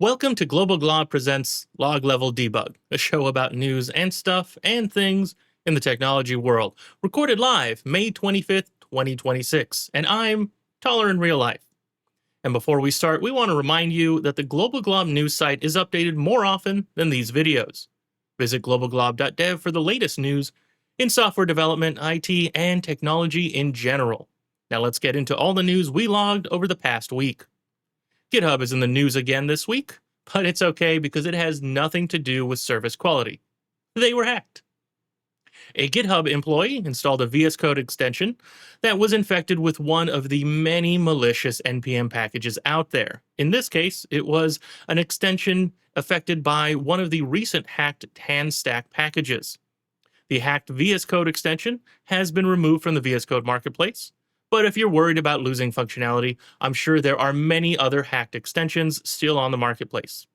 Welcome to Global Glob presents Level Debug, a show about news and stuff and things in the technology world. Recorded live May 25th, 2026, and I'm taller in real life. And before we start, we want to remind you that the Global Glob news site is updated more often than these videos. Visit globalglob.dev for the latest news in software development, IT, and technology in general. Now let's get into all the news we logged over the past week. GitHub is in the news again this week, but it's okay because it has nothing to do with service quality. They were hacked. A GitHub employee installed a VS Code extension that was infected with one of the many malicious NPM packages out there. In this case, it was an extension affected by one of the recent hacked TanStack packages. The hacked VS Code extension has been removed from the VS Code marketplace. But if you're worried about losing functionality, I'm sure there are many other hacked extensions still on the marketplace.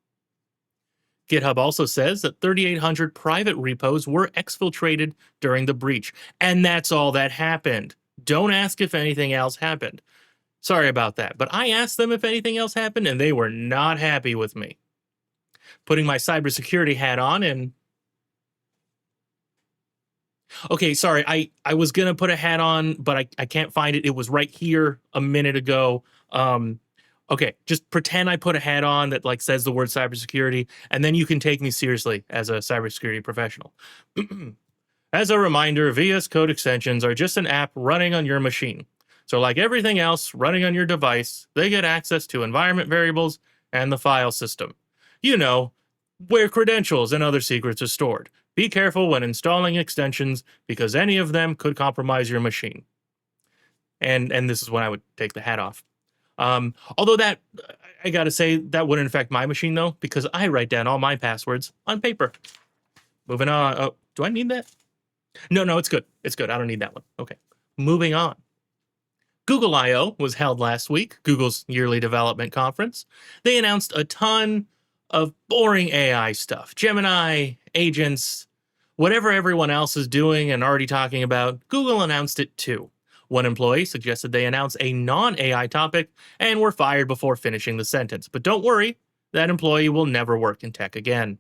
GitHub also says that 3,800 private repos were exfiltrated during the breach, and that's all that happened. Don't ask if anything else happened. Sorry about that, but I asked them if anything else happened, and they were not happy with me. Putting my cybersecurity hat on and okay, sorry. I was gonna put a hat on, but I can't find it. It was right here a minute ago. Okay, just pretend I put a hat on that like says the word cybersecurity, and then you can take me seriously as a cybersecurity professional. As a reminder, VS Code extensions are just an app running on your machine. So like everything else running on your device, they get access to environment variables and the file system. You know, where credentials and other secrets are stored. Be careful when installing extensions because any of them could compromise your machine. And this is when I would take the hat off. Although that, I gotta say, that wouldn't affect my machine though, because I write down all my passwords on paper. Moving on. Oh, do I need that? No, it's good. It's good. I don't need that one. Okay. Moving on. Google I/O was held last week, Google's yearly development conference. They announced a ton of boring AI stuff. Gemini, agents, whatever everyone else is doing and already talking about, Google announced it too. One employee suggested they announce a non-AI topic and were fired before finishing the sentence. But don't worry, that employee will never work in tech again.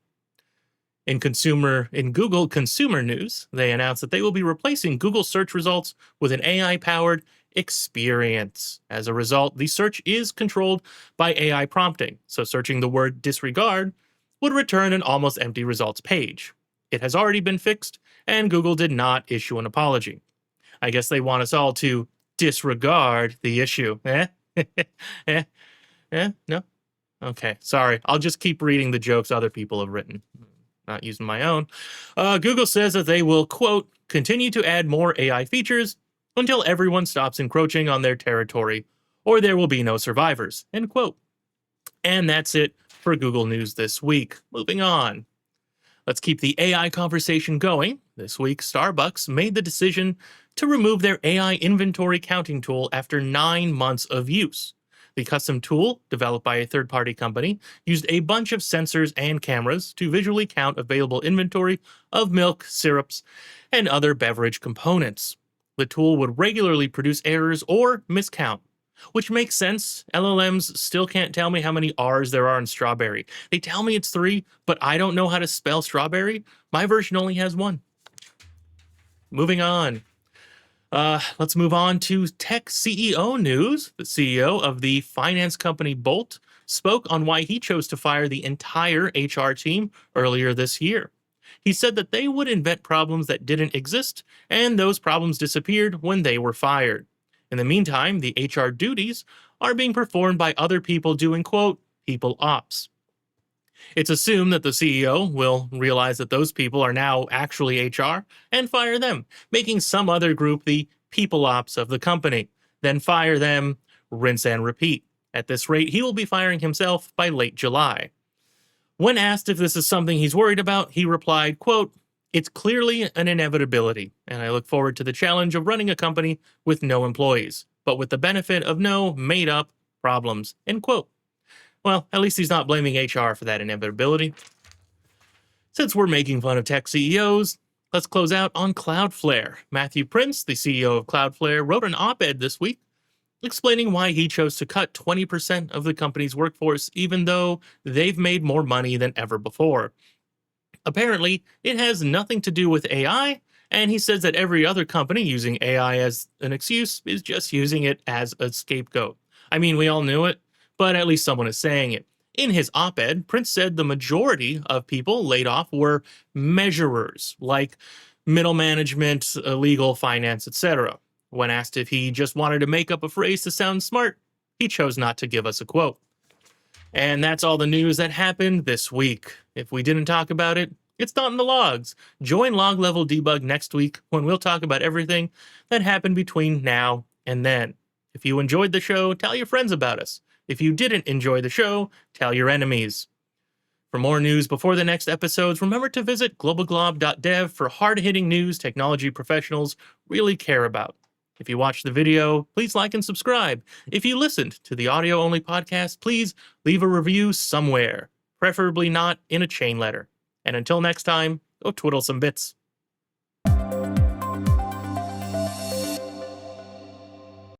In Google consumer news, they announced that they will be replacing Google search results with an AI-powered experience. As a result, the search is controlled by AI prompting, so searching the word disregard would return an almost empty results page. It has already been fixed, and Google did not issue an apology. I guess they want us all to disregard the issue. No? Okay, sorry. I'll just keep reading the jokes other people have written. Not using my own. Google says that they will, quote, continue to add more AI features until everyone stops encroaching on their territory, or there will be no survivors, end quote. And that's it for Google News this week. Moving on. Let's keep the AI conversation going. This week, Starbucks made the decision to remove their AI inventory counting tool after 9 months of use. The custom tool, developed by a third-party company, used a bunch of sensors and cameras to visually count available inventory of milk, syrups, and other beverage components. The tool would regularly produce errors or miscount, which makes sense. LLMs still can't tell me how many R's there are in strawberry. They tell me it's 3, but I don't know how to spell strawberry. My version only has 1. Moving on. Let's move on to tech CEO news. The CEO of the finance company Bolt spoke on why he chose to fire the entire HR team earlier this year. He said that they would invent problems that didn't exist, and those problems disappeared when they were fired. In the meantime, the HR duties are being performed by other people doing, quote, people ops. It's assumed that the CEO will realize that those people are now actually HR and fire them, making some other group the people ops of the company, then fire them, rinse and repeat. At this rate, he will be firing himself by late July. When asked if this is something he's worried about, he replied, quote, it's clearly an inevitability, and I look forward to the challenge of running a company with no employees, but with the benefit of no made-up problems, end quote. Well, at least he's not blaming HR for that inevitability. Since we're making fun of tech CEOs, let's close out on Cloudflare. Matthew Prince, the CEO of Cloudflare, wrote an op-ed this week explaining why he chose to cut 20% of the company's workforce, even though they've made more money than ever before. Apparently, it has nothing to do with AI, and he says that every other company using AI as an excuse is just using it as a scapegoat. I mean, we all knew it, but at least someone is saying it. In his op ed, Prince said the majority of people laid off were measurers, like middle management, legal, finance, etc. When asked if he just wanted to make up a phrase to sound smart, he chose not to give us a quote. And that's all the news that happened this week. If we didn't talk about it, it's not in the logs. Join Log Level Debug next week when we'll talk about everything that happened between now and then. If you enjoyed the show, tell your friends about us. If you didn't enjoy the show, tell your enemies. For more news before the next episodes, remember to visit globalglob.dev for hard-hitting news technology professionals really care about. If you watched the video, please like and subscribe. If you listened to the audio-only podcast, please leave a review somewhere, preferably not in a chain letter. And until next time, go twiddle some bits.